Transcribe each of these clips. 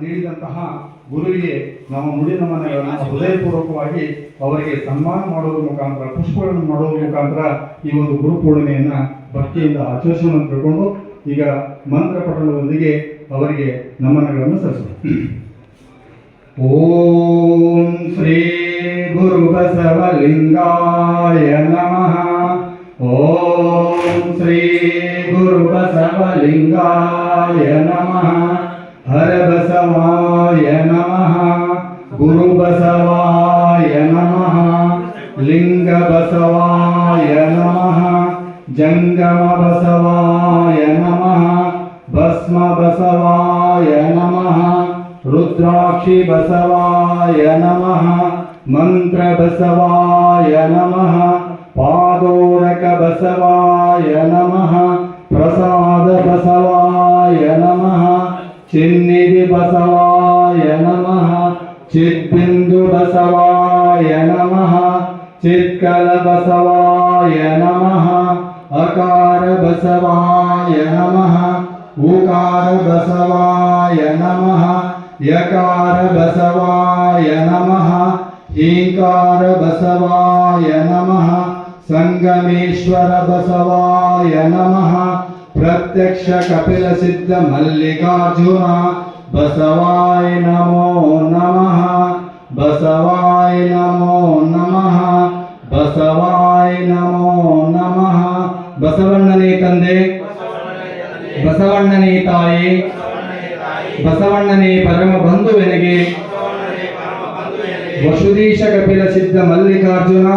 ನೀಡಿದಂತಹ ಗುರುವಿಗೆ ನಮ್ಮ ನುಡಿ ನಮನಗಳನ್ನು ಹೃದಯಪೂರ್ವಕವಾಗಿ ಅವರಿಗೆ ಸನ್ಮಾನ ಮಾಡೋದ್ರ ಮುಖಾಂತರ, ಪುಷ್ಪಗಳನ್ನು ಮಾಡೋದ್ರ ಮುಖಾಂತರ ಈ ಒಂದು ಗುರು ಪೂರ್ಣಿಮೆಯನ್ನ ಭಕ್ತಿಯಿಂದ ಆಚರಿಸೋಣ ಅಂತ ತಿಳ್ಕೊಂಡು ಈಗ ಮಂತ್ರ ಪಠಣದೊಂದಿಗೆ ಅವರಿಗೆ ನಮನಗಳನ್ನು ಸಲ್ಲಿಸೋಣ. ಓಂ ಶ್ರೀ ಗುರು ಬಸವಲಿಂಗಾಯ ನಮಃ. ಓಂ ಶ್ರೀ ಗುರು ಬಸವಲಿಂಗಾಯ ನಮಃ. ಹರ ಬಸವಾಯ ನಮಃ. ಗುರು ಬಸವಾಯ ನಮಃ. ಲಿಂಗ ಬಸವಾಯ ನಮಃ. ಜಂಗಮ ಬಸವಾಯ ನಮಃ. ಭಸ್ಮ ಬಸವಾಯ ನಮಃ. ರುದ್ರಾಕ್ಷಿ ಬಸವಾಯ ನಮಃ. ಮಂತ್ರ ಬಸವಾಯ ನಮಃ. ಪಾದೋರಕ ಬಸವಾಯ ನಮಃ. ಪ್ರಸಾದ ಬಸವಾಯ ನಮಃ. ಚಿನ್ನಿಧಿ ಬಸವಾಯ ನಮಃ. ಚಿದ್ಬಿಂದು ಬಸವಾಯ ನಮಃ. ಚಿತ್ಕಲ ಬಸವಾಯ ನಮಃ. ಅಕಾರ ಬಸವಾಯ ನಮಃ. ಉಕಾರ ಬಸವಾಯ ನಮಃ. ಯಕಾರ ಬಸವಾಯ ನಮಃ. ಹೀಂಕಾರ ಬಸವಾಯ ನಮಃ. ಸಂಗಮೇಶ್ವರ ಬಸವಾಯ ನಮಃ. ಪ್ರತ್ಯಕ್ಷ ಕಪಿಲ ಸಿದ್ಧ ಮಲ್ಲಿಕಾರ್ಜುನ ಬಸವಾಯ ನಮೋ ನಮಃ. ಬಸವಾಯ ನಮೋ ನಮಃ. ಬಸವಾಯ ನಮೋ ನಮಃ. ಬಸವಣ್ಣನೇ ತಂದೆ, ಬಸವಣ್ಣನೇ ತಾಯಿ, ಬಸವಣ್ಣನೇ ಪರಮ ಬಂಧುವೆನಗೆ ವಸುದೀಶ ಕಪಿಲ ಸಿದ್ಧ ಮಲ್ಲಿಕಾರ್ಜುನ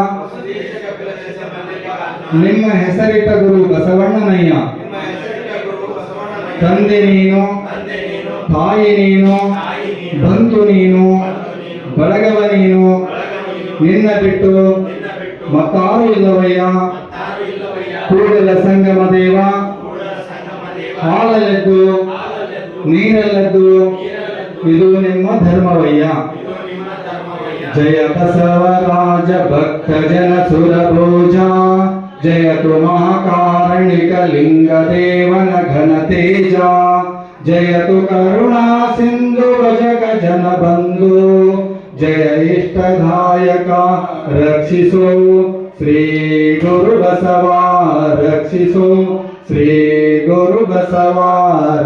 ನಿಮ್ಮ ಹೆಸರಿಟ್ಟ ಗುರು ಬಸವಣ್ಣನಯ್ಯ. ತಂದೆ ನೀನು, ತಾಯಿ ನೀನು, ಬಂಧು ನೀನು, ಬಳಗವ ನೀನು. ನಿನ್ನ ಬಿಟ್ಟು ಮತ್ತಾರು ಇಲ್ಲವಯ್ಯ. ಕೂಡಲ ಸಂಗಮ ದೇವ, ಹಾಲಲೆದ್ದು ನೀರಲೆದ್ದು ಇದು ನಿಮ್ಮ ಧರ್ಮವಯ್ಯ. ಜಯ ಬಸವರಾಜ ಭಕ್ತ ಜನ ಸುರಭೋಜ. ಜಯತು ಮಹಾಕಾರಣಿಕ ಲಿಂಗ ದೇವನ ಘನ ತೇಜ. ಜಯತು ಕರುಣಾ ಸಿಂಧು ಭಜಕ ಜನ ಬಂಧು. ಜಯ ಇಷ್ಟದಾಯಕ ರಕ್ಷಿಸೋ ಶ್ರೀ ಗುರು ಬಸವ ರಕ್ಷಿಸೋ. ಶ್ರೀ ಗುರು ಬಸವ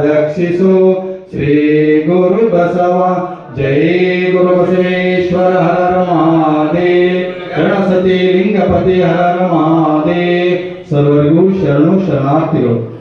ರಕ್ಷಿಸೋ. ಶ್ರೀ ಗುರು ಬಸವ. ಜೈ ಗುರು ಬಸವೇಶ್ವರ ಹರ ಮಹಾದೇವ್. ಗಣಸತಿ ಲಿಂಗಪತಿ ಹರ ಮಹಾದೇವ್. ಸರ್ವರಿಗೂ ಶರಣು ಶರಣಾರ್ಥಿಗಳು.